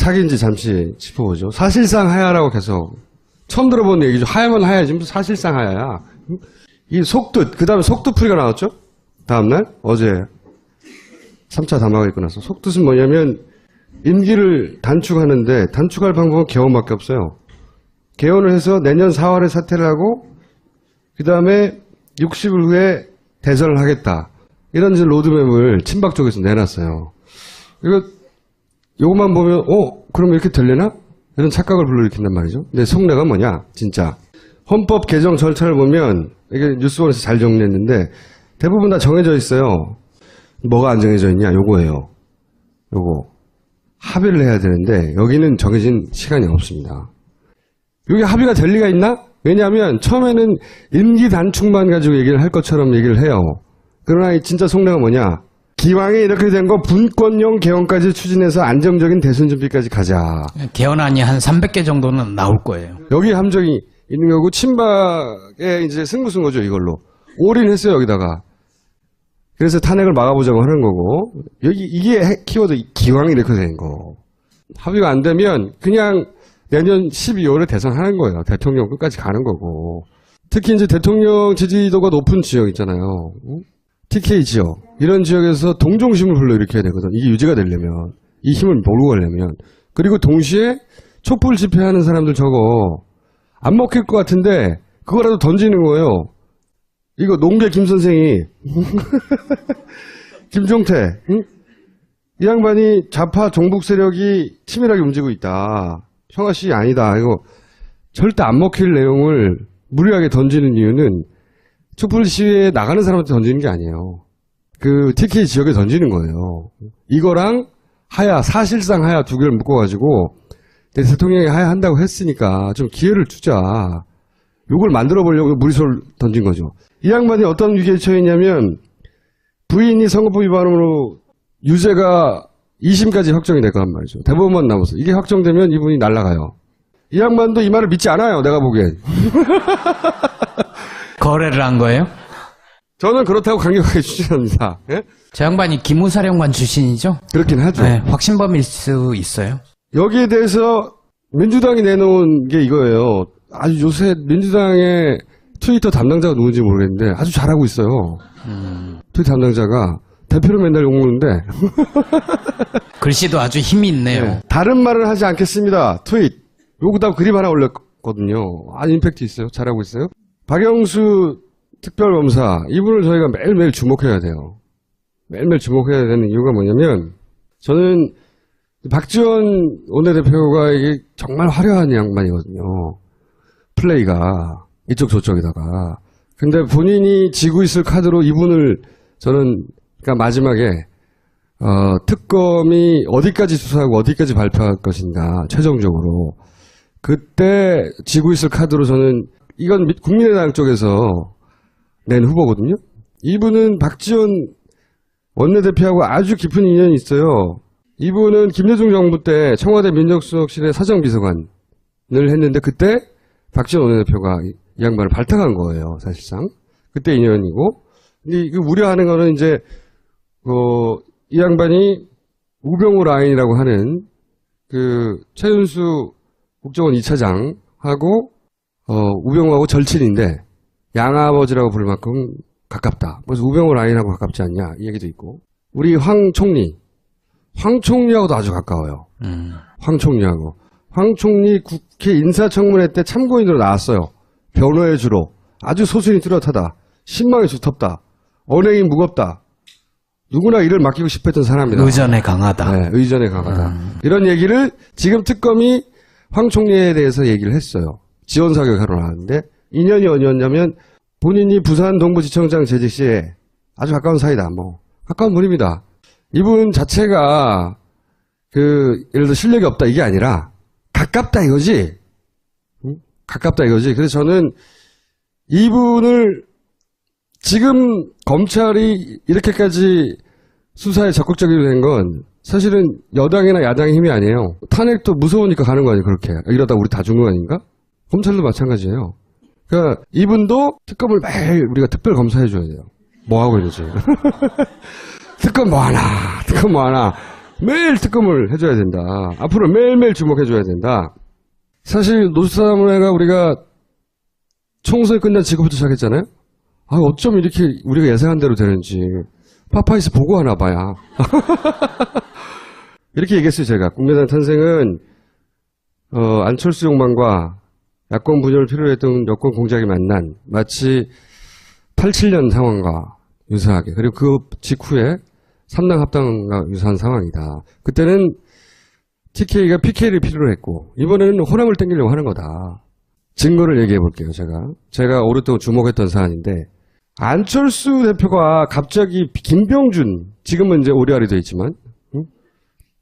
착인지 잠시 짚어보죠. 사실상 하야라고 계속 처음 들어본 얘기죠. 하야면 하야지 무슨 사실상 하야야. 이 속뜻, 그 다음에 속뜻풀이가 나왔죠. 다음날 어제 3차 담화가 있고 나서 속뜻은 뭐냐면 임기를 단축하는데 단축할 방법은 개헌밖에 없어요. 개헌을 해서 내년 4월에 사퇴를 하고 그 다음에 60일 후에 대선을 하겠다. 이런 이제 로드맵을 친박 쪽에서 내놨어요. 요것만 보면 그럼 이렇게 되려나? 이런 착각을 불러일으킨단 말이죠. 근데 속내가 뭐냐 진짜. 헌법 개정 절차를 보면 이게 뉴스원에서 잘 정리했는데 대부분 다 정해져 있어요. 뭐가 안 정해져 있냐 요거예요. 요거 합의를 해야 되는데 여기는 정해진 시간이 없습니다. 여기 합의가 될 리가 있나? 왜냐하면 처음에는 임기 단축만 가지고 얘기를 할 것처럼 얘기를 해요. 그러나 진짜 속내가 뭐냐? 기왕에 이렇게 된 거 분권형 개헌까지 추진해서 안정적인 대선 준비까지 가자. 개헌안이 한 300개 정도는 나올 거예요. 여기 함정이 있는 거고 친박에 이제 승부수인 거죠 이걸로. 올인했어요 여기다가. 그래서 탄핵을 막아보자고 하는 거고 이게 키워드 기왕에 이렇게 된 거. 합의가 안 되면 그냥 내년 12월에 대선하는 거예요. 대통령 끝까지 가는 거고. 특히 이제 대통령 지지도가 높은 지역 있잖아요. TK 지역. 이런 지역에서 동정심을 불러일으켜야 되거든. 이게 유지가 되려면. 이 힘을 몰고 가려면. 그리고 동시에 촛불 집회하는 사람들 저거 안 먹힐 것 같은데 그거라도 던지는 거예요. 이거 농계 김 선생이 김종태 응? 이 양반이 좌파 종북 세력이 치밀하게 움직이고 있다. 청아씨 아니다. 이거 절대 안 먹힐 내용을 무리하게 던지는 이유는 촛불 시위에 나가는 사람한테 던지는 게 아니에요. 그 TK 지역에 던지는 거예요. 이거랑 하야, 사실상 하야 두 개를 묶어가지고 대통령이 하야 한다고 했으니까 좀 기회를 주자. 요걸 만들어 보려고 무리수를 던진 거죠. 이 양반이 어떤 위기에 처했냐면 부인이 선거법 위반으로 유죄가 2심까지 확정이 될 거란 말이죠. 대법원만 남았어. 이게 확정되면 이분이 날아가요. 이 양반도 이 말을 믿지 않아요. 내가 보기엔. 거래를 한 거예요? 저는 그렇다고 강력하게 추진합니다. 예? 저 양반이 기무사령관 출신이죠? 그렇긴 하죠. 네, 확신범일 수 있어요. 여기에 대해서 민주당이 내놓은 게 이거예요. 아주 요새 민주당의 트위터 담당자가 누군지 모르겠는데 아주 잘하고 있어요. 트위터 담당자가 대표를 맨날 욕먹는데 글씨도 아주 힘이 있네요. 네. 다른 말은 하지 않겠습니다. 트윗. 여기다 그림 하나 올렸거든요. 아주 임팩트 있어요. 잘하고 있어요. 박영수 특별검사 이분을 저희가 매일매일 주목해야 돼요. 매일매일 주목해야 되는 이유가 뭐냐면 저는 박지원 원내대표가 이게 정말 화려한 양반이거든요. 플레이가 이쪽 저쪽에다가. 근데 본인이 지고 있을 카드로 이분을 저는 그러니까 마지막에 특검이 어디까지 수사하고 어디까지 발표할 것인가 최종적으로 그때 지고 있을 카드로 저는 이건 국민의당 쪽에서 낸 후보거든요. 이분은 박지원 원내대표하고 아주 깊은 인연이 있어요. 이분은 김대중 정부 때 청와대 민정수석실의 사정비서관을 했는데 그때 박지원 원내대표가 이 양반을 발탁한 거예요. 사실상. 그때 인연이고. 근데 우려하는 거는 이제 이 양반이 우병우 라인이라고 하는 그 최윤수 국정원 2차장하고 우병우하고 절친인데 양아버지라고 부를 만큼 가깝다. 그래서 우병우 라인하고 가깝지 않냐 이 얘기도 있고. 우리 황 총리하고도 아주 가까워요. 황 총리하고. 황 총리 국회 인사청문회 때 참고인으로 나왔어요. 변호해 주로. 아주 소신이 뚜렷하다. 신망이 두텁다. 언행이 무겁다. 누구나 일을 맡기고 싶었던 사람이다. 의전에 강하다. 네, 의전에 강하다. 이런 얘기를 지금 특검이 황 총리에 대해서 얘기를 했어요. 지원 사격하러 나왔는데 인연이 어디였냐면 본인이 부산 동부지청장 재직 시에 아주 가까운 사이다. 가까운 분입니다. 이분 자체가 예를 들어 실력이 없다 이게 아니라 가깝다 이거지. 응? 가깝다 이거지. 그래서 저는 이분을 지금 검찰이 이렇게까지 수사에 적극적으로 된 건 사실은 여당이나 야당의 힘이 아니에요. 탄핵도 무서우니까 가는 거 아니에요, 그렇게. 이러다 우리 다 죽는 거 아닌가? 검찰도 마찬가지예요. 그러니까 이분도 특검을 매일 우리가 특별 검사해 줘야 돼요. 뭐 하고 있는지. 특검 뭐 하나. 매일 특검을 해줘야 된다. 앞으로 매일매일 주목해줘야 된다. 사실 노사문회가 우리가 총선이 끝난 직후부터 시작했잖아요. 아, 어쩜 이렇게 우리가 예상한 대로 되는지. 파파이스 보고 하나 봐야. 이렇게 얘기했어요, 제가. 국민의당 탄생은, 안철수 욕망과 야권 분열을 필요로 했던 여권 공작이 만난 마치 87년 상황과 유사하게, 그리고 그 직후에 3당 합당과 유사한 상황이다. 그때는 TK가 PK를 필요로 했고, 이번에는 호남을 땡기려고 하는 거다. 증거를 얘기해 볼게요, 제가 오랫동안 주목했던 사안인데, 안철수 대표가 갑자기 김병준, 지금은 이제 오리알이 되어 있지만,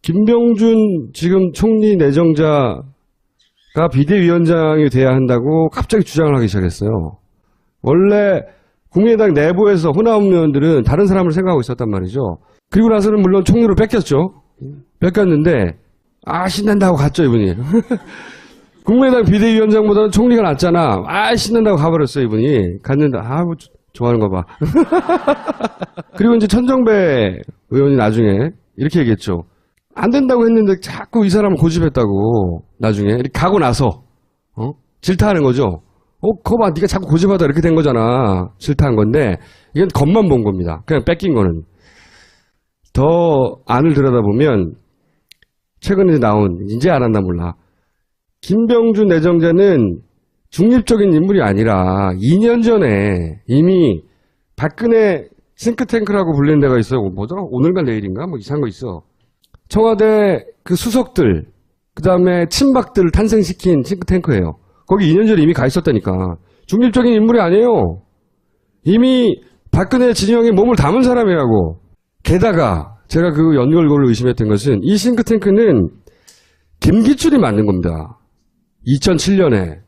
김병준 지금 총리 내정자가 비대위원장이 돼야 한다고 갑자기 주장을 하기 시작했어요. 원래 국민의당 내부에서 호남 의원들은 다른 사람을 생각하고 있었단 말이죠. 그리고 나서는 물론 총리로 뺏겼죠. 뺏겼는데, 신난다고 갔죠, 이분이. 국민의당 비대위원장보다는 총리가 낫잖아. 신난다고 가버렸어요, 이분이. 갔는데, 뭐, 좋아하는 거 봐. 그리고 이제 천정배 의원이 나중에 이렇게 얘기했죠. 안 된다고 했는데 자꾸 이 사람을 고집했다고 나중에 이렇게 가고 나서 질타하는 거죠. 그거 봐, 네가 자꾸 고집하다 이렇게 된 거잖아. 질타한 건데 이건 겉만 본 겁니다. 그냥 뺏긴 거는. 더 안을 들여다보면 최근에 나온, 이제 알았나 몰라, 김병준 내정자는 중립적인 인물이 아니라 2년 전에 이미 박근혜 싱크탱크라고 불리는 데가 있어요. 뭐더라? 오늘과 내일인가? 뭐 이상한 거 있어. 청와대 그 수석들, 그 다음에 친박들을 탄생시킨 싱크탱크예요. 거기 2년 전에 이미 가 있었다니까. 중립적인 인물이 아니에요. 이미 박근혜 진영에 몸을 담은 사람이라고. 게다가 제가 그 연결고를 의심했던 것은 이 싱크탱크는 김기춘이 만든 겁니다. 2007년에.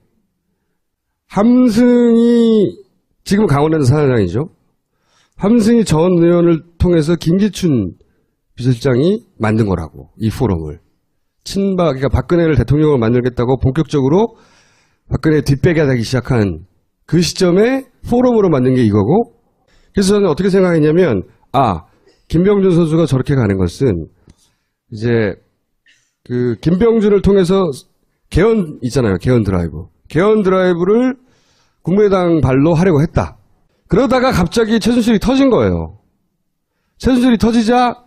함승이 지금 강원랜드 사장이죠. 함승이 전 의원을 통해서 김기춘 비서실장이 만든 거라고, 이 포럼을. 친박, 그러니까 박근혜를 대통령으로 만들겠다고 본격적으로 박근혜 뒷배기 하기 시작한 그 시점에 포럼으로 만든 게 이거고, 그래서 저는 어떻게 생각했냐면, 김병준 선수가 저렇게 가는 것은 이제 그 김병준을 통해서 개헌 있잖아요. 개헌 드라이브. 개헌 드라이브를 국민의당 발로 하려고 했다. 그러다가 갑자기 최순실이 터진 거예요. 최순실이 터지자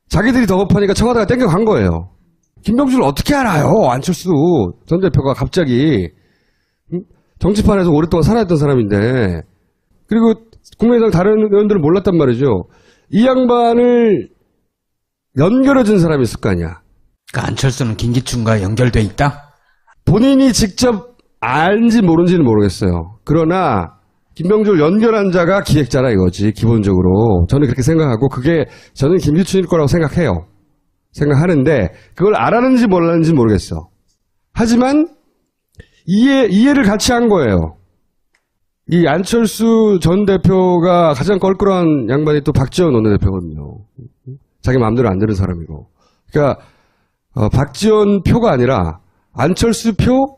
자기들이 더 급하니까 청와대가 땡겨간 거예요. 김병준을 어떻게 알아요? 안철수 전 대표가 갑자기. 정치판에서 오랫동안 살아있던 사람인데. 그리고 국민의당 다른 의원들은 몰랐단 말이죠. 이 양반을 연결해준 사람이 있을 거 아니야. 그러니까 안철수는 김기춘과 연결돼 있다? 본인이 직접 알지 모른지는 모르겠어요. 그러나 김병준을 연결한 자가 기획자라 이거지, 기본적으로. 저는 그렇게 생각하고, 그게 저는 김기춘일 거라고 생각해요. 생각하는데 그걸 알았는지 몰랐는지 모르겠어. 하지만 이해를 같이 한 거예요. 이 안철수 전 대표가 가장 껄끄러운 양반이 또 박지원 원내대표거든요. 자기 마음대로 안 되는 사람이고. 그러니까 박지원 표가 아니라 안철수 표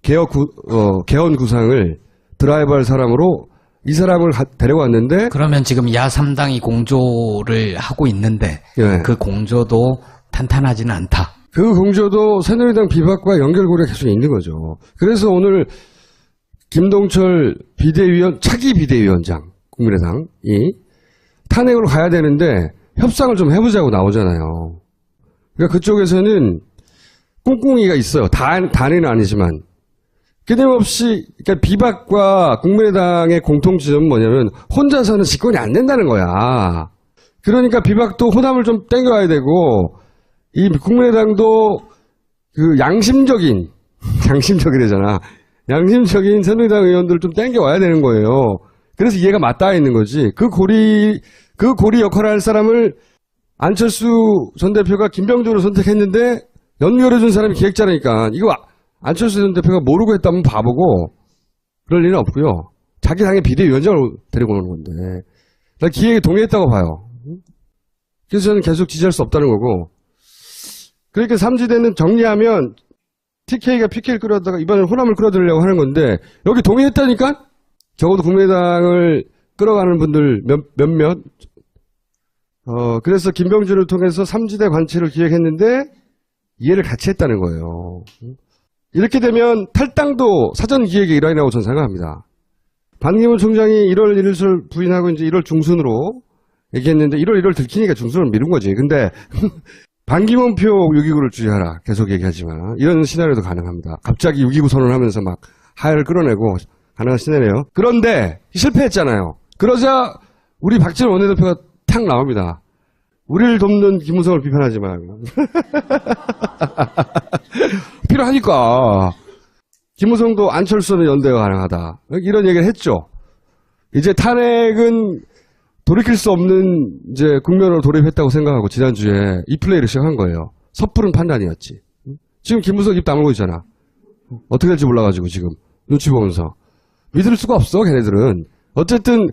개헌 구상을 드라이브할 사람으로 이 사람을 데려왔는데, 그러면 지금 야 3당이 공조를 하고 있는데 예. 그 공조도 탄탄하지는 않다. 그 공조도 새누리당 비박과 연결고리가 계속 있는 거죠. 그래서 오늘 김동철 차기 비대위원장, 국민의당이 탄핵으로 가야 되는데 협상을 좀 해보자고 나오잖아요. 그러니까 그쪽에서는 꿍꿍이가 있어요. 단위는 아니지만. 끊임없이, 그러니까 비박과 국민의당의 공통점은 뭐냐면 혼자서는 집권이 안 된다는 거야. 그러니까 비박도 호남을 좀 땡겨와야 되고, 이 국민의당도 그 양심적이래잖아. 양심적인 새누리당 의원들을 좀 땡겨와야 되는 거예요. 그래서 이해가 맞닿아 있는 거지. 그 고리 역할을 할 사람을 안철수 전 대표가 김병준으로 선택했는데 연결해준 사람이 기획자라니까. 이거 안철수 전 대표가 모르고 했다면 바보고 그럴 일은 없고요. 자기 당의 비대위원장을 데리고 오는 건데. 나 기획에 동의했다고 봐요. 그래서 저는 계속 지지할 수 없다는 거고. 그렇게 삼지대는 정리하면 TK가 PK를 끌어다가 이번엔 호남을 끌어들이려고 하는 건데, 여기 동의했다니까? 적어도 국민의당을 끌어가는 분들 몇몇 그래서 김병준을 통해서 3지대 관치를 기획했는데 이해를 같이 했다는 거예요. 이렇게 되면 탈당도 사전 기획의 일환이라고 저는 생각합니다. 반기문 총장이 1월 1일 부인하고 이제 1월 중순으로 얘기했는데 1월 1일 들키니까 중순을 미룬 거지. 근데 반기문 표 6.29를 주의하라. 계속 얘기하지만 이런 시나리오도 가능합니다. 갑자기 6.29 선언하면서 막 하야를 끌어내고 가능한 시나리오. 그런데 실패했잖아요. 그러자 우리 박지원 원내대표가 탁 나옵니다. 우리를 돕는 김무성을 비판하지 말고. 필요하니까. 김무성도 안철수는 연대가 가능하다. 이런 얘기를 했죠. 이제 탄핵은 돌이킬 수 없는 이제 국면으로 돌입했다고 생각하고 지난주에 이 플레이를 시작한 거예요. 섣부른 판단이었지. 지금 김무성 입 다물고 있잖아. 어떻게 될지 몰라가지고 지금 눈치 보면서. 믿을 수가 없어 걔네들은. 어쨌든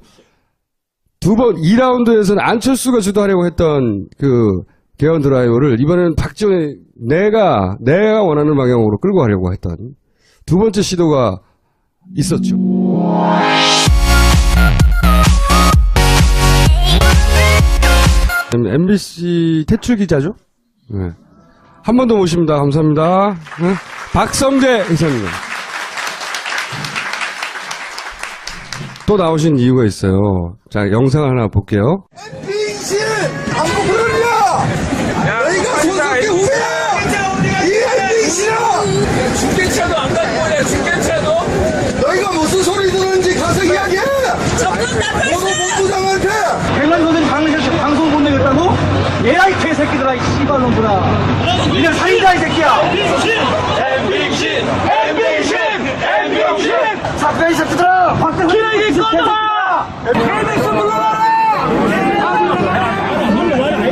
2라운드에서는 안철수가 주도하려고 했던 그 개헌 드라이브를 이번에는 박지원이 내가 원하는 방향으로 끌고 가려고 했던 두 번째 시도가 있었죠. MBC 퇴출 기자죠? 네. 한 번 더 모십니다. 감사합니다. 네. 박성재 이사님. 또 나오신 이유가 있어요. 자, 영상 하나 볼게요. MBC 안보 그러냐? 너희가 손석희 후배야! 이 MBC야! 중계차도 안 갖고 오냐, 중계차도? 너희가 무슨 소리 듣는지 가서 이야기해! 보도본부장한테! 백만도들이 방송 못 내겠다고? 얘라 이 개새끼들아 이 씨발놈들아 니네 살인자 이 새끼야 사표 이 새끼들아 박대훈 이 새끼들아 KBS 불러라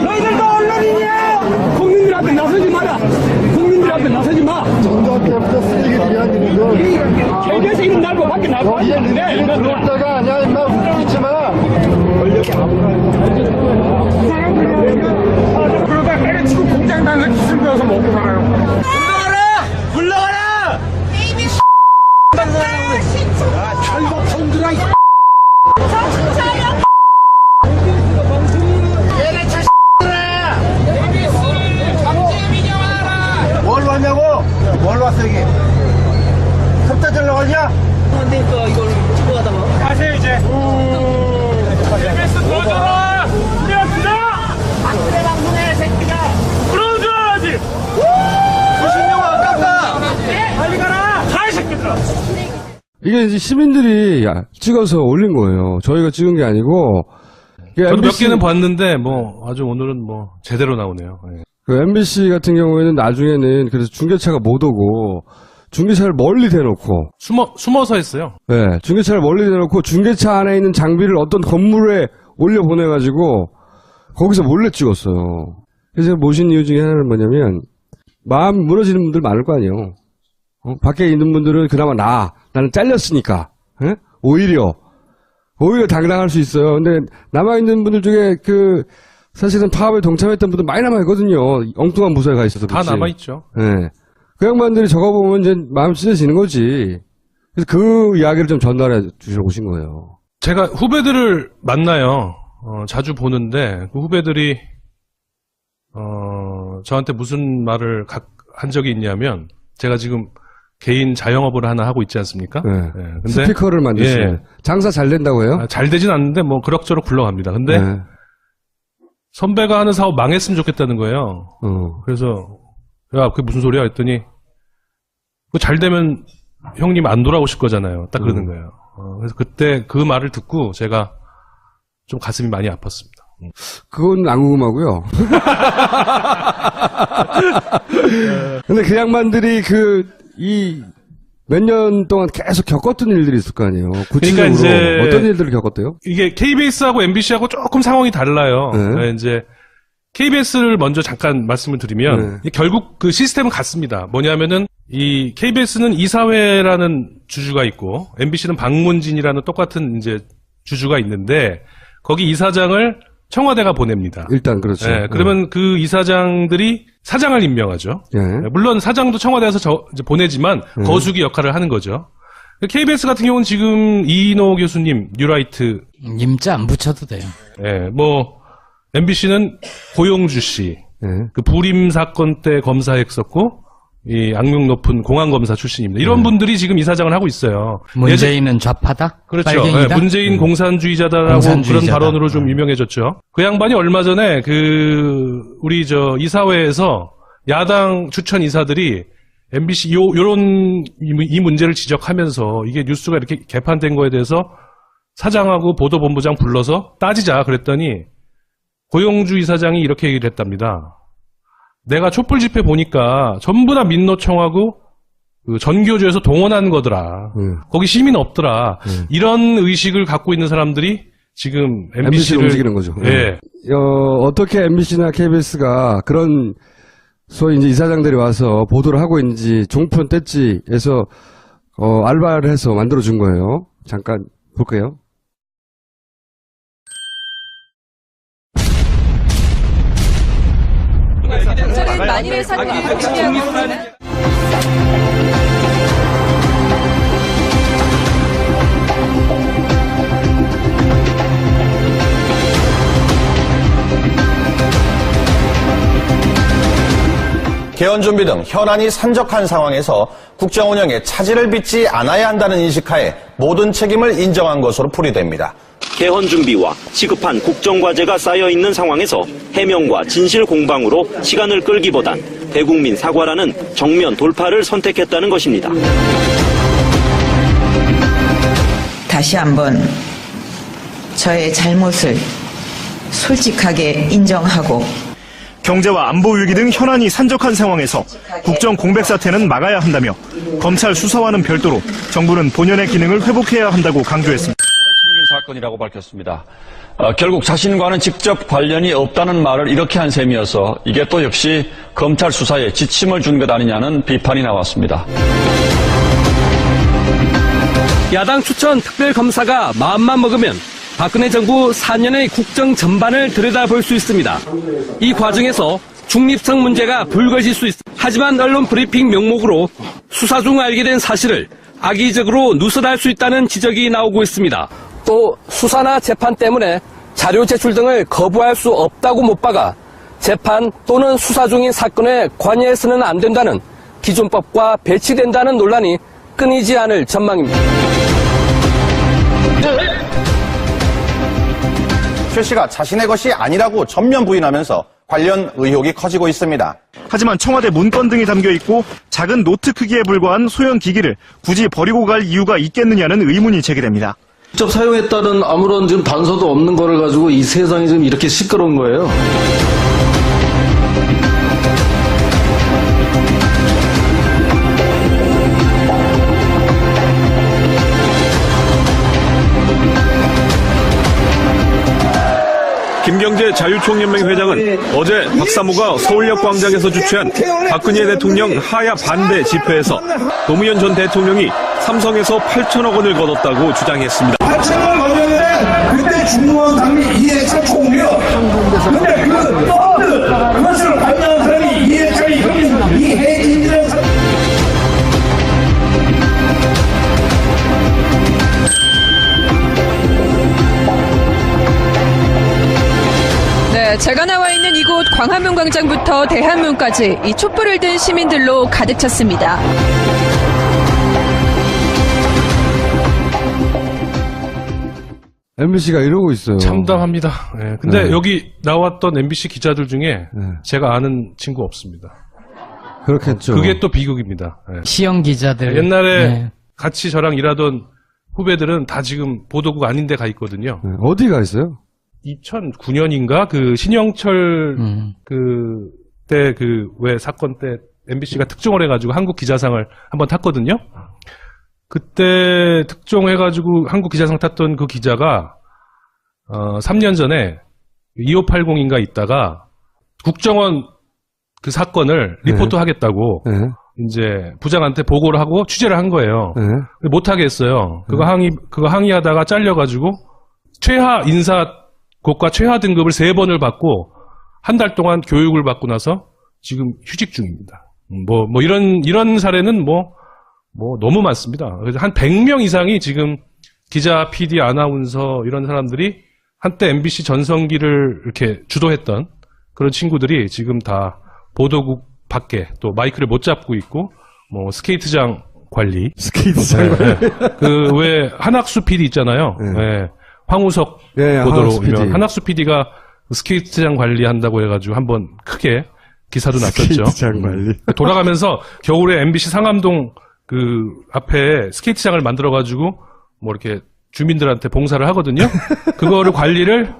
너희들도 언론이냐 국민들 앞에 나서지 마라 국민들 앞에 나서지 마 정도 때부터 쓰레기들이 아니는 거 KBS 이름 날고 밖에 나고 이게 니네들이 들어왔다가 아니야 임마 웃기지 마 권력이 그러다 때려치고 공장당을 기술배워서 먹고 살아요 불러가라 KBS 철거 손들아 정신 차려. 얘네 차 KBS를 강제 민영하라. 뭘 왔냐고? 뭘 왔어 이게? 섭다 들러 가냐? 가세요 이제 KBS 도와줘라 우리가 주자 그래 방송해 새끼가. 끌어줘야지 90명 아깝다 빨리 가라 가 이 새끼들아 이게 이제 시민들이 찍어서 올린 거예요. 저희가 찍은 게 아니고. 저도 몇 개는 봤는데 뭐 아주 오늘은 뭐 제대로 나오네요. 예. 그 MBC 같은 경우에는 나중에는 그래서 중계차가 못 오고 중계차를 멀리 대놓고 숨어서 했어요. 네, 중계차를 멀리 대놓고 중계차 안에 있는 장비를 어떤 건물에 올려 보내가지고 거기서 몰래 찍었어요. 그래서 모신 이유 중에 하나는 뭐냐면 마음 무너지는 분들 많을 거 아니에요. 밖에 있는 분들은 그나마 나는 잘렸으니까 오히려 당당할 수 있어요. 근데 남아있는 분들 중에 사실은 파업에 동참했던 분들 많이 남아있거든요. 엉뚱한 부서에 가 있어서. 다 그렇지. 남아있죠. 네. 그 양반들이 적어보면 이제 마음 찢어지는 거지. 그래서 그 이야기를 좀 전달해 주시러 오신 거예요. 제가 후배들을 만나요. 자주 보는데 그 후배들이 저한테 무슨 말을 한 적이 있냐면 제가 지금 개인 자영업을 하나 하고 있지 않습니까? 네. 예, 근데 스피커를 만드시네. 예. 장사 잘 된다고 해요? 잘 되진 않는데 뭐 그럭저럭 굴러갑니다. 근데 네. 선배가 하는 사업 망했으면 좋겠다는 거예요. 그래서 야 그게 무슨 소리야 했더니 그거 잘 되면 형님 안 돌아오실 거잖아요. 딱 그러는 거예요. 그래서 그때 그 말을 듣고 제가 좀 가슴이 많이 아팠습니다. 그건 안 궁금하고요. 근데 그 양반들이 몇 년 동안 계속 겪었던 일들이 있을 거 아니에요. 구체적으로 이제 어떤 일들을 겪었대요? 이게 KBS하고 MBC하고 조금 상황이 달라요. 네. 그러니까 이제 KBS를 먼저 잠깐 말씀을 드리면 결국 그 시스템은 같습니다. 뭐냐면은 이 KBS는 이사회라는 주주가 있고 MBC는 방문진이라는 똑같은 이제 주주가 있는데 거기 이사장을 청와대가 보냅니다. 일단 그렇죠. 네, 그러면 그 이사장들이 사장을 임명하죠. 예. 물론 사장도 청와대에서 이제 보내지만 거수기 역할을 하는 거죠. KBS 같은 경우는 지금 이인호 교수님, 뉴라이트 임자 안 붙여도 돼요. 예, 뭐 MBC는 고용주 씨, 네. 그 불임 사건 때 검사했었고, 이 악명 높은 공안검사 출신입니다. 이런 분들이 지금 이사장을 하고 있어요. 문재인은 좌파다? 그렇죠. 빨갱이다? 네, 문재인 공산주의자다라고 공산주의자다. 그런 발언으로 좀 유명해졌죠. 그 양반이 얼마 전에 우리 이사회에서 야당 추천 이사들이 MBC 이 문제를 지적하면서 이게 뉴스가 이렇게 개판된 거에 대해서 사장하고 보도본부장 불러서 따지자 그랬더니 고용주 이사장이 이렇게 얘기를 했답니다. 내가 촛불 집회 보니까 전부 다 민노총하고 그 전교조에서 동원한 거더라. 거기 시민 없더라. 이런 의식을 갖고 있는 사람들이 지금 MBC를 움직이는 거죠. 예. 어떻게 MBC나 KBS가 그런 소위 이제 이사장들이 와서 보도를 하고 있는지 종편 뗐지에서 알바를 해서 만들어 준 거예요. 잠깐 볼게요. 경찰은 만일의 사건이 발생하고 있는 개헌 준비 등 현안이 산적한 상황에서 국정 운영에 차질을 빚지 않아야 한다는 인식하에 모든 책임을 인정한 것으로 풀이됩니다. 개헌 준비와 시급한 국정과제가 쌓여있는 상황에서 해명과 진실 공방으로 시간을 끌기보단 대국민 사과라는 정면 돌파를 선택했다는 것입니다. 다시 한번 저의 잘못을 솔직하게 인정하고 경제와 안보 위기 등 현안이 산적한 상황에서 국정 공백 사태는 막아야 한다며 검찰 수사와는 별도로 정부는 본연의 기능을 회복해야 한다고 강조했습니다. 사건이라고 밝혔습니다. 결국 자신과는 직접 관련이 없다는 말을 이렇게 한 셈이어서 이게 또 역시 검찰 수사에 지침을 준 것 아니냐는 비판이 나왔습니다. 야당 추천 특별검사가 마음만 먹으면 박근혜 정부 4년의 국정 전반을 들여다볼 수 있습니다. 이 과정에서 중립성 문제가 불거질 수 있습니다. 하지만 언론 브리핑 명목으로 수사 중 알게 된 사실을 악의적으로 누설할 수 있다는 지적이 나오고 있습니다. 또 수사나 재판 때문에 자료 제출 등을 거부할 수 없다고 못 박아 재판 또는 수사 중인 사건에 관여해서는 안 된다는 기존법과 배치된다는 논란이 끊이지 않을 전망입니다. 최 씨가 자신의 것이 아니라고 전면 부인하면서 관련 의혹이 커지고 있습니다. 하지만 청와대 문건 등이 담겨있고 작은 노트 크기에 불과한 소형 기기를 굳이 버리고 갈 이유가 있겠느냐는 의문이 제기됩니다. 직접 사용했다는 아무런 지금 단서도 없는 거를 가지고 이 세상이 지금 이렇게 시끄러운 거예요. 김경재 자유총연맹 회장은 어제 박사모가 서울역 광장에서 주최한 박근혜 대통령 하야 반대 집회에서 노무현 전 대통령이 삼성에서 8천억 원을 거뒀다고 주장했습니다. 8천억 원 거뒀는데 그때 중무원 당리 이해찬 총리요. 근데 그 펀드 그것을 관여한 사람이 이해찬이 이해진이라는 사람. 네, 제가 나와 있는 이곳 광화문 광장부터 대한문까지 이 촛불을 든 시민들로 가득 찼습니다. MBC가 이러고 있어요. 참담합니다. 네, 근데 네. 여기 나왔던 MBC 기자들 중에 제가 아는 친구 없습니다. 그렇겠죠. 그게 또 비극입니다. 네. 시형 기자들. 옛날에 네. 같이 저랑 일하던 후배들은 다 지금 보도국 아닌 데 가 있거든요. 네, 어디 가 있어요? 2009년인가 그 신영철 그때 그 왜 사건 때 MBC가 특종을 해가지고 한국 기자상을 한번 탔거든요. 그때 특종해가지고 한국 기자상 탔던 그 기자가 3년 전에 2580인가 있다가 국정원 그 사건을 리포트 하겠다고 이제 부장한테 보고를 하고 취재를 한 거예요. 못 하게 했어요. 그거 항의하다가 잘려가지고 최하 인사 고가 최하 등급을 3번을 받고 한 달 동안 교육을 받고 나서 지금 휴직 중입니다. 뭐 이런 사례는 뭐 너무 많습니다. 그래서 한 100명 이상이 지금 기자, PD, 아나운서 이런 사람들이 한때 MBC 전성기를 이렇게 주도했던 그런 친구들이 지금 다 보도국 밖에 또 마이크를 못 잡고 있고, 뭐 스케이트장 관리. 스케이트장 관리. 그 왜 한학수 PD 있잖아요. 네. 황우석 보도로 유명한 한학수 PD가 스케이트장 관리한다고 해가지고 한번 크게 기사도 났었죠. 스케이트장 관리. 돌아가면서 겨울에 MBC 상암동 그 앞에 스케이트장을 만들어가지고 뭐 이렇게 주민들한테 봉사를 하거든요. 그거를 관리를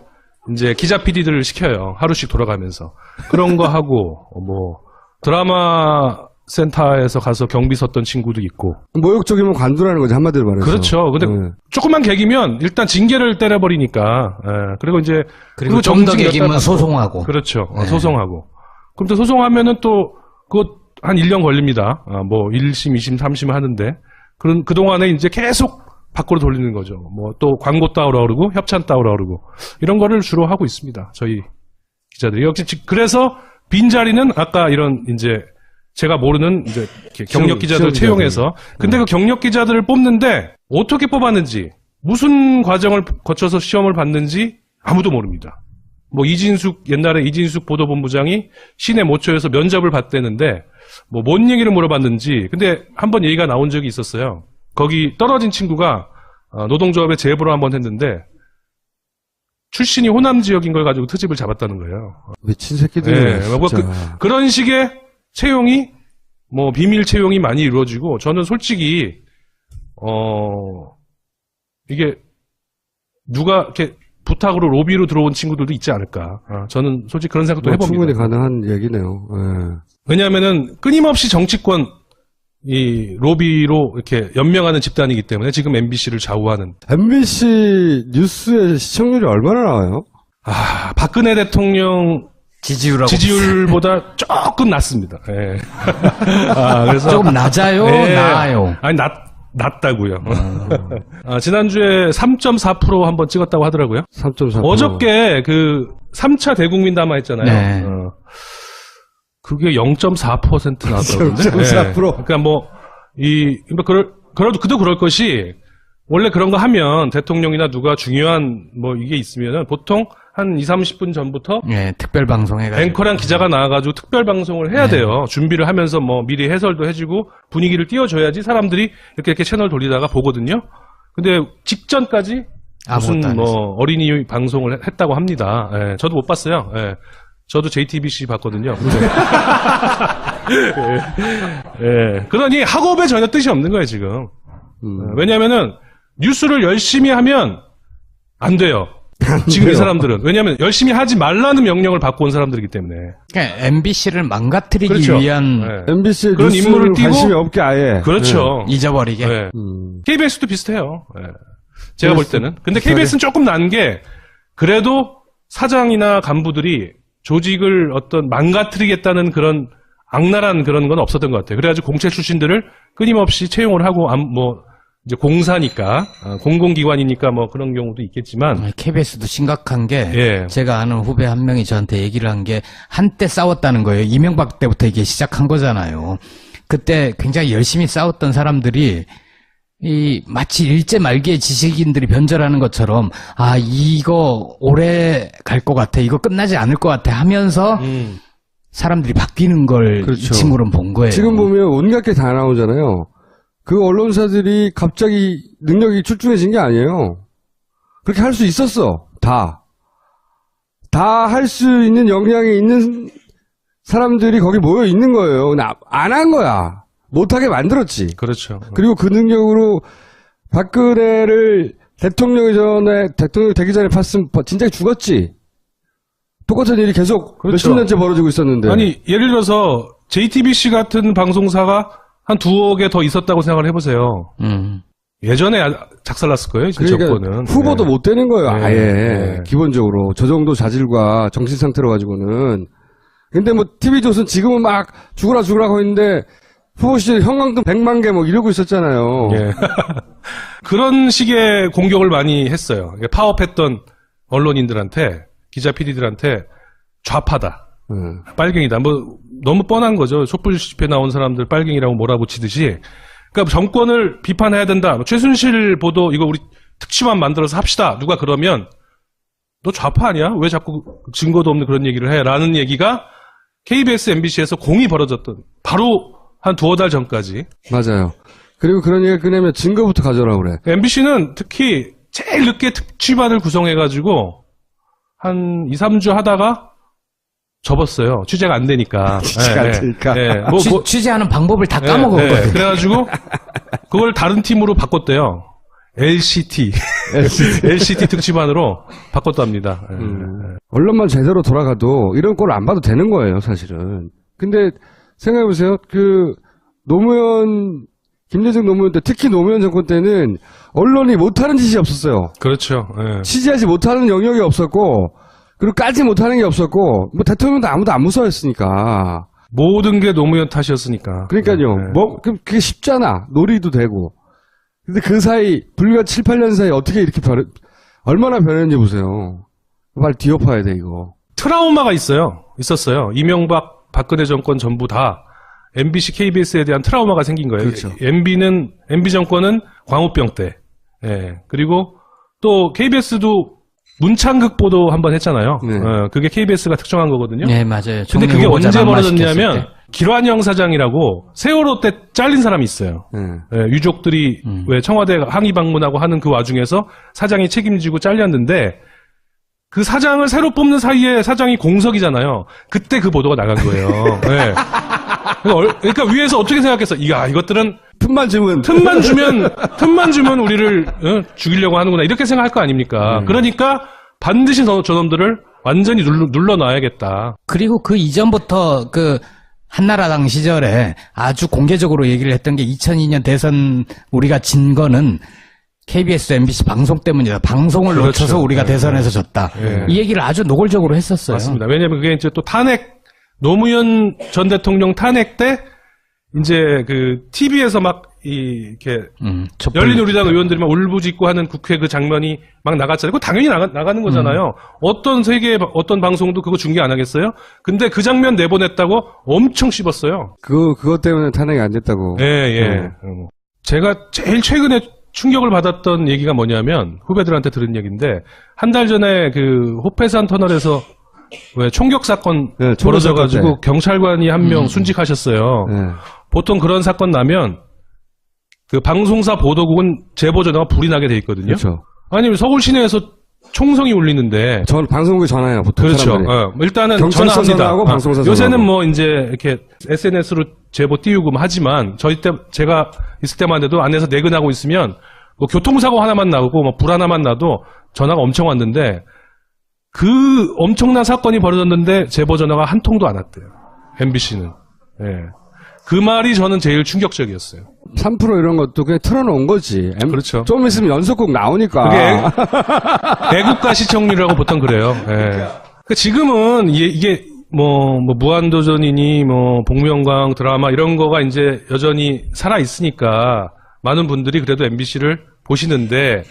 이제 기자 PD들을 시켜요. 하루씩 돌아가면서. 그런 거 하고, 뭐, 드라마 센터에서 가서 경비 섰던 친구도 있고. 모욕적이면 관두라는 거지, 한마디로 말해서. 그렇죠. 근데 조금만 개기면 일단 징계를 때려버리니까. 그리고 이제. 그리고 좀 더 개기면 소송하고. 그렇죠. 소송하고. 그럼 또 소송하면은 또, 그거 한 1년 걸립니다. 뭐, 1심, 2심, 3심 하는데. 그동안에 이제 계속 밖으로 돌리는 거죠. 뭐 또 광고 따오라 그러고 협찬 따오라 그러고 이런 거를 주로 하고 있습니다. 저희 기자들이. 역시 그래서 빈자리는 아까 이런 이제 제가 모르는 이제 경력 기자들 채용해서 근데 그 경력 기자들을 뽑는데 어떻게 뽑았는지 무슨 과정을 거쳐서 시험을 봤는지 아무도 모릅니다. 뭐 옛날에 이진숙 보도본부장이 시내 모처에서 면접을 봤대는데 뭐 뭔 얘기를 물어봤는지 근데 한번 얘기가 나온 적이 있었어요. 거기 떨어진 친구가 노동조합에 제보를 한번 했는데 출신이 호남 지역인 걸 가지고 트집을 잡았다는 거예요. 미친 새끼들. 네, 뭐 그런 식의 채용이 뭐 비밀 채용이 많이 이루어지고 저는 솔직히 이게 누가 이렇게 부탁으로 로비로 들어온 친구들도 있지 않을까. 저는 솔직히 그런 생각도 해봅니다. 충분히 가능한 얘기네요. 왜냐하면은 끊임없이 정치권 이 로비로 이렇게 연명하는 집단이기 때문에 지금 MBC를 좌우하는. MBC 뉴스의 시청률이 얼마나 나와요? 박근혜 대통령 지지율보다 조금 낮습니다. 예. 그래서 조금 낮아요, 나아요. 아니 낮다고요. 지난주에 3.4% 한번 찍었다고 하더라고요. 3.4%. 어저께 그 3차 대국민 담화 했잖아요. 네. 그게 0.4% 나왔다던데. 0.4%. 그러니까 뭐 그래도 그럴 것이 원래 그런 거 하면 대통령이나 누가 중요한 뭐 이게 있으면은 보통 한 20-30분 전부터 특별 방송에 앵커랑 기자가 나와가지고 특별 방송을 해야 돼요. 준비를 하면서 뭐 미리 해설도 해주고 분위기를 띄워줘야지 사람들이 이렇게 채널 돌리다가 보거든요. 근데 직전까지 무슨 뭐 어린이 방송을 했다고 합니다. 저도 못 봤어요. 저도 JTBC 봤거든요. 그러니 학업에 전혀 뜻이 없는 거예요, 지금. 왜냐면은, 뉴스를 열심히 하면 안 돼요. 지금 이 사람들은. 왜냐면, 열심히 하지 말라는 명령을 받고 온 사람들이기 때문에. 그러니까 MBC를 망가뜨리기 그렇죠. 위한. MBC의 그런 인물을 띄고. 관심이 없게 아예. 그렇죠. 잊어버리게. KBS도 비슷해요. 제가 볼 때는. 근데 KBS는 조금 난 게, 그래도 사장이나 간부들이 조직을 어떤 망가뜨리겠다는 그런 악랄한 그런 건 없었던 것 같아요. 그래가지고 공채 출신들을 끊임없이 채용을 하고, 뭐, 이제 공사니까, 공공기관이니까 뭐 그런 경우도 있겠지만. KBS도 심각한 게, 제가 아는 후배 한 명이 저한테 얘기를 한 게, 한때 싸웠다는 거예요. 이명박 때부터 이게 시작한 거잖아요. 그때 굉장히 열심히 싸웠던 사람들이, 마치 일제 말기의 지식인들이 변절하는 것처럼, 이거 오래 갈 것 같아, 이거 끝나지 않을 것 같아 하면서, 사람들이 바뀌는 걸 이 친구는 본 거예요. 지금 보면 온갖 게 다 나오잖아요. 그 언론사들이 갑자기 능력이 출중해진 게 아니에요. 그렇게 할 수 있었어. 다 할 수 있는 역량이 있는 사람들이 거기 모여 있는 거예요. 안 한 거야. 못하게 만들었지. 그렇죠. 그리고 그 능력으로 박근혜를 대통령 되기 전에 봤으면 진짜 죽었지. 똑같은 일이 계속 몇십 년째 벌어지고 있었는데. 아니, 예를 들어서 JTBC 같은 방송사가 한 2억에 더 있었다고 생각을 해보세요. 예전에 작살났을 거예요, 이 정권은. 후보도 못 되는 거예요, 아예. 기본적으로. 저 정도 자질과 정신 상태로 가지고는. 근데 뭐 TV조선 지금은 막 죽으라 하고 있는데 후보 시절 형광등 100만 개 뭐 이러고 있었잖아요. 그런 식의 공격을 많이 했어요. 파업했던 언론인들한테, 기자 PD들한테 좌파다. 빨갱이다. 뭐 너무 뻔한 거죠. 촛불 집회 나온 사람들 빨갱이라고 몰아붙이듯이. 그러니까 정권을 비판해야 된다. 최순실 보도 이거 우리 특집만 만들어서 합시다. 누가 그러면 너 좌파 아니야? 왜 자꾸 증거도 없는 그런 얘기를 해? 라는 얘기가 KBS, MBC에서 공이 벌어졌던 바로 한 2-3달 전까지. 맞아요. 그리고 그런 얘기가 끝내면 증거부터 가져오라고 그래. MBC는 특히 제일 늦게 특집안을 구성해가지고 한 2-3주 하다가 접었어요. 취재가 안 되니까. 취재가 안 되니까. 취재하는 방법을 다 까먹었거든요. 그래가지고 그걸 다른 팀으로 바꿨대요. LCT 특집안으로 바꿨답니다. 언론만 제대로 돌아가도 이런 꼴을 안 봐도 되는 거예요, 사실은. 근데 생각해보세요. 김대중 노무현 때, 특히 노무현 정권 때는 언론이 못하는 짓이 없었어요. 그렇죠. 취재하지 못하는 영역이 없었고, 그리고 까지 못하는 게 없었고, 뭐 대통령도 아무도 안 무서워했으니까. 모든 게 노무현 탓이었으니까. 그러니까요. 그게 쉽잖아. 놀이도 되고. 근데 그 사이, 불과 7-8년 사이 어떻게 이렇게 얼마나 변했는지 보세요. 빨리 뒤엎어야 돼, 이거. 트라우마가 있었어요. 이명박, 박근혜 정권 전부 다 MBC, KBS에 대한 트라우마가 생긴 거예요. 그렇죠. MB 정권은 광우병 때. 그리고 또 KBS도 문창극 보도 한번 했잖아요. 그게 KBS가 특정한 거거든요. 네, 맞아요. 근데 그게 언제 벌어졌냐면, 길환영 사장이라고 세월호 때 잘린 사람이 있어요. 유족들이 왜 청와대 항의 방문하고 하는 그 와중에서 사장이 책임지고 잘렸는데, 그 사장을 새로 뽑는 사이에 사장이 공석이잖아요. 그때 그 보도가 나간 거예요. 그러니까 위에서 어떻게 생각했어? 이것들은 틈만 주면 우리를 죽이려고 하는구나. 이렇게 생각할 거 아닙니까? 그러니까 반드시 저놈들을 완전히 눌러놔야겠다. 그리고 그 이전부터 한나라당 시절에 아주 공개적으로 얘기를 했던 게 2002년 대선 우리가 진 거는 KBS, MBC 방송 때문이다. 방송을 놓쳐서 우리가 대선에서 졌다. 이 얘기를 아주 노골적으로 했었어요. 맞습니다. 왜냐면 그게 이제 또 노무현 전 대통령 탄핵 때 이제 TV에서 막 이렇게 열린우리당 의원들이 막 울부짖고 하는 국회 그 장면이 막 나갔잖아요. 그거 당연히 나가는 거잖아요. 어떤 세계 어떤 방송도 그거 중계 안 하겠어요? 근데 그 장면 내보냈다고 엄청 씹었어요. 그것 때문에 탄핵이 안 됐다고. 제가 제일 최근에 충격을 받았던 얘기가 뭐냐면 후배들한테 들은 얘기인데 한 달 전에 호패산 터널에서 왜 총격 사건 벌어져가지고 경찰관이 한 명 순직하셨어요. 보통 그런 사건 나면 방송사 보도국은 제보 전화가 불이 나게 돼 있거든요. 그렇죠. 아니 서울 시내에서 총성이 울리는데 방송국에 전화해요. 보통 그렇죠. 일단은 전화합니다. 요새는 뭐 이제 이렇게 SNS로 제보 띄우고 하지만 제가 있을 때만 해도 안에서 내근하고 있으면 뭐 교통사고 하나만 나고 뭐 불 하나만 나도 전화가 엄청 왔는데 그 엄청난 사건이 벌어졌는데 제보 전화가 한 통도 안 왔대요. MBC는. 그 말이 저는 제일 충격적이었어요. 3% 이런 것도 그냥 틀어놓은 거지. 그렇죠. 좀 있으면 연속곡 나오니까. 그게 애국가 시청률이라고 보통 그래요. 지금은 이게 뭐 무한도전이니 뭐 복면가왕 드라마 이런 거가 이제 여전히 살아 있으니까 많은 분들이 그래도 MBC를 보시는데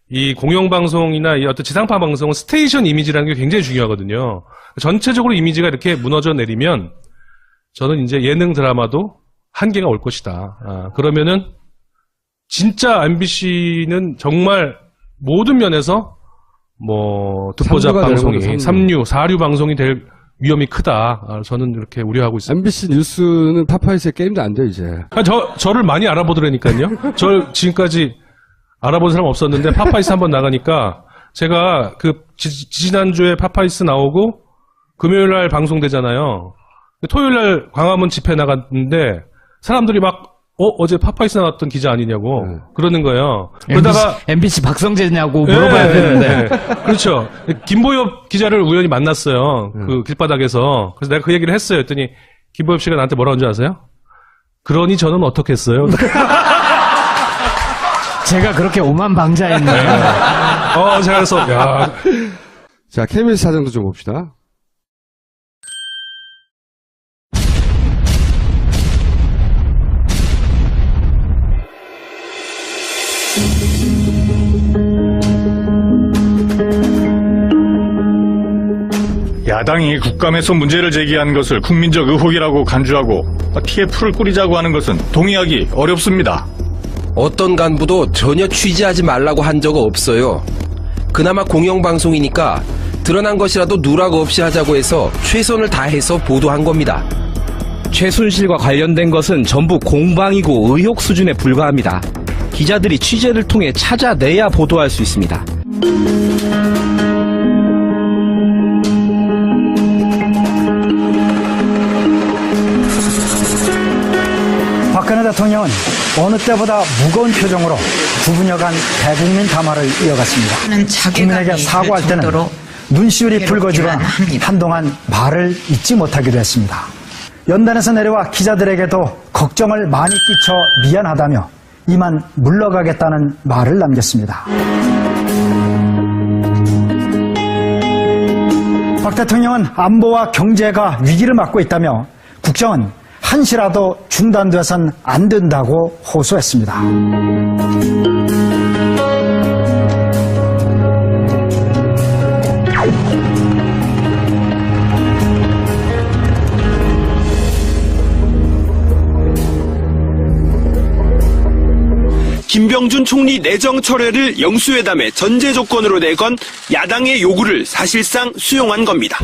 이 공영방송이나 이 어떤 지상파 방송은 스테이션 이미지라는 게 굉장히 중요하거든요. 전체적으로 이미지가 이렇게 무너져 내리면 저는 이제 예능 드라마도 한계가 올 것이다. 그러면은 진짜 MBC는 정말 모든 면에서 뭐 듣보잡 방송이 3류, 4류 방송이 될 위험이 크다. 저는 이렇게 우려하고 있습니다. MBC 뉴스는 파파이스의 게임도 안 돼 이제. 저를 많이 알아보더라니까요. 저 지금까지 알아본 사람 없었는데 파파이스 한번 나가니까 제가 지난주에 파파이스 나오고 금요일날 방송되잖아요. 토요일날 광화문 집회 나갔는데 사람들이 막 어제 파파이스 나왔던 기자 아니냐고 그러는 거예요. 그러다가 MBC 박성재냐고 물어봐야 되는데. 그렇죠. 김보엽 기자를 우연히 만났어요. 그 길바닥에서. 그래서 내가 그 얘기를 했어요. 했더니 김보엽 씨가 나한테 뭐라고 한 줄 아세요? 그러니 저는 어떻게 했어요? 제가 그렇게 오만방자했나요? 제가 그래서 야. 자, KBS 사정도 좀 봅시다. 야당이 국감에서 문제를 제기한 것을 국민적 의혹이라고 간주하고 TF를 꾸리자고 하는 것은 동의하기 어렵습니다. 어떤 간부도 전혀 취재하지 말라고 한 적 없어요. 그나마 공영방송이니까 드러난 것이라도 누락 없이 하자고 해서 최선을 다해서 보도한 겁니다. 최순실과 관련된 것은 전부 공방이고 의혹 수준에 불과합니다. 기자들이 취재를 통해 찾아내야 보도할 수 있습니다. 박근혜 대통령은 어느 때보다 무거운 표정으로 9분여간 대국민 담화를 이어갔습니다. 국민에게 사과할 때는 눈시울이 붉어지곤 한동안 말을 잇지 못하기도 했습니다. 연단에서 내려와 기자들에게도 걱정을 많이 끼쳐 미안하다며 이만 물러가겠다는 말을 남겼습니다. 박 대통령은 안보와 경제가 위기를 맞고 있다며 국정은 한시라도 중단돼선 안 된다고 호소했습니다. 김병준 총리 내정 철회를 영수회담의 전제 조건으로 내건 야당의 요구를 사실상 수용한 겁니다.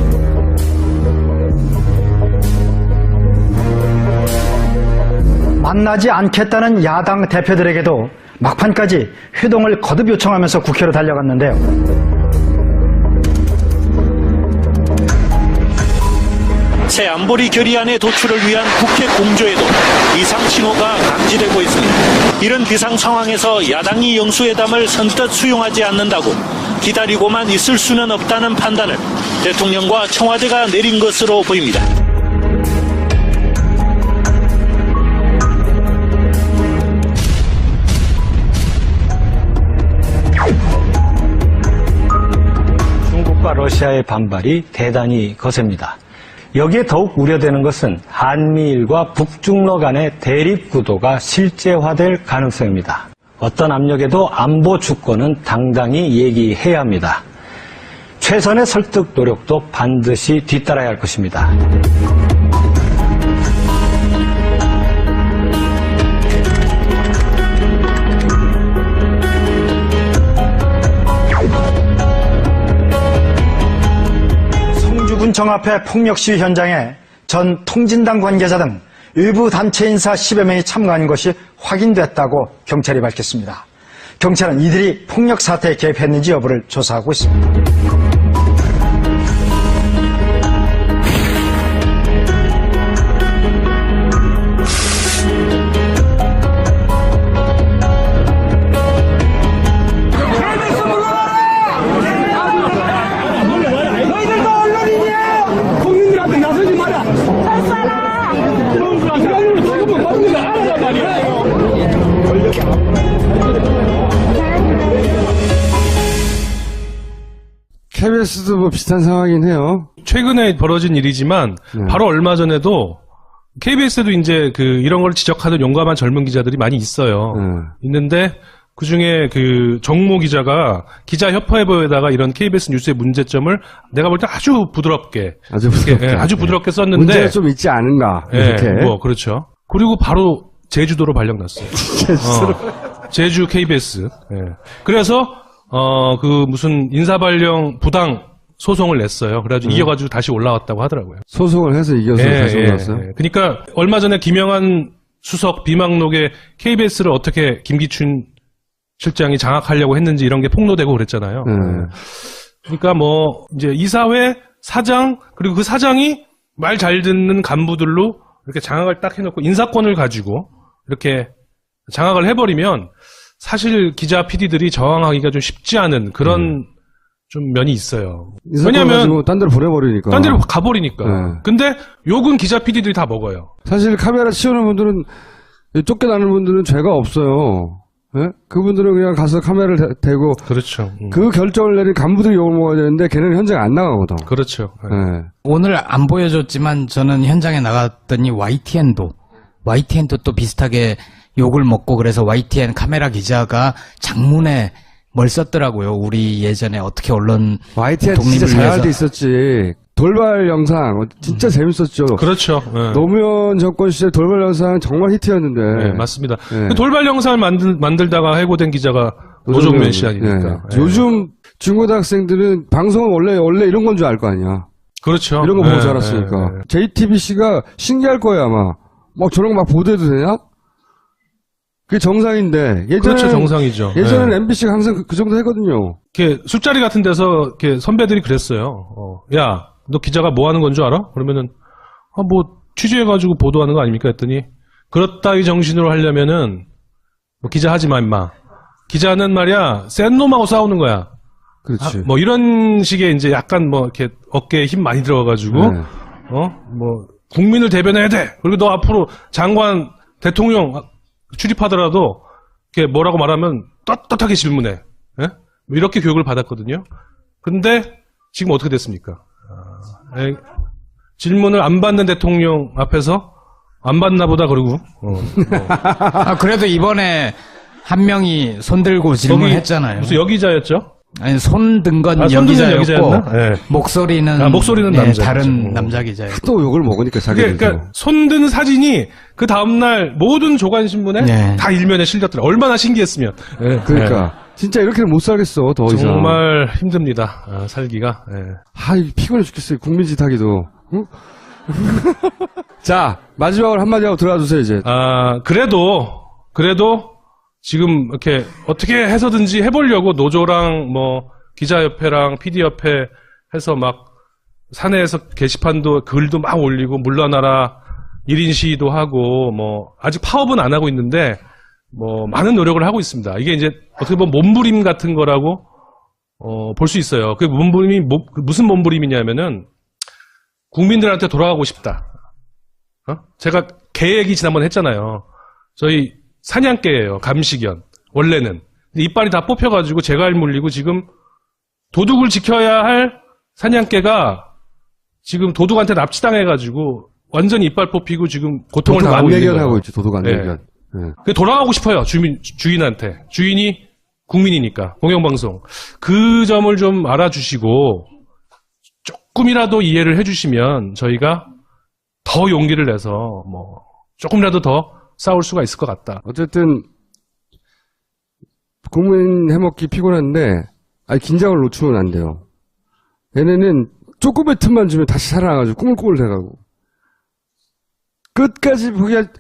만나지 않겠다는 야당 대표들에게도 막판까지 회동을 거듭 요청하면서 국회로 달려갔는데요. 새 안보리 결의안의 도출을 위한 국회 공조에도 비상 신호가 감지되고 있습니다. 이런 비상 상황에서 야당이 영수회담을 선뜻 수용하지 않는다고 기다리고만 있을 수는 없다는 판단을 대통령과 청와대가 내린 것으로 보입니다. 중국과 러시아의 반발이 대단히 거셉니다. 여기에 더욱 우려되는 것은 한미일과 북중러 간의 대립 구도가 실제화될 가능성입니다. 어떤 압력에도 안보 주권은 당당히 얘기해야 합니다. 최선의 설득 노력도 반드시 뒤따라야 할 것입니다. 군청 앞의 폭력 시위 현장에 전 통진당 관계자 등 일부 단체 인사 10여 명이 참가한 것이 확인됐다고 경찰이 밝혔습니다. 경찰은 이들이 폭력 사태에 개입했는지 여부를 조사하고 있습니다. KBS도 뭐 비슷한 상황이긴 해요. 최근에 벌어진 일이지만 바로 얼마 전에도 KBS에도 이제 이런 걸 지적하는 용감한 젊은 기자들이 많이 있어요. 있는데 그 중에 정모 기자가 기자협회에다가 이런 KBS 뉴스의 문제점을 내가 볼 때 아주 부드럽게 썼는데 문제가 좀 있지 않은가 이렇게. 그렇죠. 그리고 바로 제주도로 발령났어요. 제주 KBS. 그래서 무슨 인사발령 부당 소송을 냈어요. 그래가지고 이겨가지고 다시 올라왔다고 하더라고요. 소송을 해서 이겨서 다시 올라왔어요? 그러니까 얼마 전에 김영한 수석 비망록에 KBS를 어떻게 김기춘 실장이 장악하려고 했는지 이런 게 폭로되고 그랬잖아요. 그러니까 이제 이사회 사장 그리고 그 사장이 말 잘 듣는 간부들로 이렇게 장악을 딱 해놓고 인사권을 가지고 이렇게 장악을 해버리면 사실 기자 PD들이 저항하기가 좀 쉽지 않은 그런 좀 면이 있어요. 왜냐면 딴 데로 보내버리니까. 딴 데로 가버리니까. 근데 욕은 기자 PD들이 다 먹어요. 사실 카메라 치우는 분들은 쫓겨나는 분들은 죄가 없어요. 네? 그분들은 그냥 가서 카메라를 대고 그렇죠. 그 결정을 내린 간부들이 욕을 먹어야 되는데 걔네는 현장 안 나가거든. 그렇죠. 네. 오늘 안 보여줬지만 저는 현장에 나갔더니 YTN도 또 비슷하게 욕을 먹고 그래서 YTN 카메라 기자가 장문에 뭘 썼더라고요. 우리 예전에 어떻게 언론 YTN 독립을 진짜 잘할 위해서. 때 있었지. 돌발 영상 진짜 재밌었죠. 그렇죠. 노무현 정권 시절 돌발 영상 정말 히트였는데. 네, 맞습니다. 그 돌발 영상을 만들다가 해고된 기자가 노종면 씨 아닙니까? 요즘 중고등학생들은 방송은 원래 이런 건 줄 알 거 아니야. 그렇죠. 이런 거 보고 자랐으니까. JTBC가 신기할 거예요, 아마. 막 저런 거 막 보도해도 되냐? 그게 정상인데. 예전에는, 그렇죠, 정상이죠. 예전에는 MBC가 항상 그 정도 했거든요. 이렇게 술자리 같은 데서 이렇게 선배들이 그랬어요. 야, 너 기자가 뭐 하는 건 줄 알아? 그러면은, 뭐, 취재해가지고 보도하는 거 아닙니까? 했더니, 그렇다이 정신으로 하려면은, 뭐 기자 하지 마, 임마. 기자는 말이야, 센 놈하고 싸우는 거야. 그렇지. 뭐 이런 식의 이제 약간 뭐 이렇게 어깨에 힘 많이 들어가가지고, 뭐, 국민을 대변해야 돼! 그리고 너 앞으로 장관, 대통령 출입하더라도, 이렇게 뭐라고 말하면 떳떳하게 질문해. 예? 뭐 이렇게 교육을 받았거든요. 근데, 지금 어떻게 됐습니까? 질문을 안 받는 대통령 앞에서 안 받나 보다 그러고. 그래도 이번에 한 명이 손들고 질문했잖아요. 무슨 여기자였죠? 아니 손든 건 여기자였고 목소리는 남자 다른 남자 기자예요. 또 욕을 먹으니까 자기들. 그러니까 손든 사진이 그 다음 날 모든 조간 신문에 다 일면에 실렸더라. 얼마나 신기했으면. 그러니까 진짜 이렇게는 못 살겠어 더 이상. 정말 힘듭니다. 살기가. 피곤해 죽겠어요. 국민짓 하기도. 응? 자 마지막으로 한마디 하고 들어가 주세요 이제. 그래도 지금 이렇게 어떻게 해서든지 해보려고 노조랑 뭐 기자협회랑 PD협회 해서 막 사내에서 게시판도 글도 막 올리고 물러나라 1인 시위도 하고 뭐 아직 파업은 안 하고 있는데 뭐 많은 노력을 하고 있습니다. 이게 이제 어떻게 보면 몸부림 같은 거라고 볼 수 있어요. 그 몸부림이 무슨 몸부림이냐면은 국민들한테 돌아가고 싶다. 제가 계획이 지난번에 했잖아요. 저희 사냥개예요. 감식연. 원래는. 근데 이빨이 다 뽑혀가지고 재갈 물리고 지금 도둑을 지켜야 할 사냥개가 지금 도둑한테 납치당해가지고 완전히 이빨 뽑히고 지금 고통을 당하고 있는 거예요. 하고 있죠. 도둑 안내견. 돌아가고 싶어요. 주인한테. 주인이 국민이니까. 공영방송. 그 점을 좀 알아주시고 조금이라도 이해를 해주시면 저희가 더 용기를 내서 뭐 조금이라도 더 싸울 수가 있을 것 같다. 어쨌든 국민 해먹기 피곤한데 긴장을 놓치면 안 돼요. 얘네는 조금의 틈만 주면 다시 살아나가지고 꾸물꾸물 돼가고 끝까지 포기할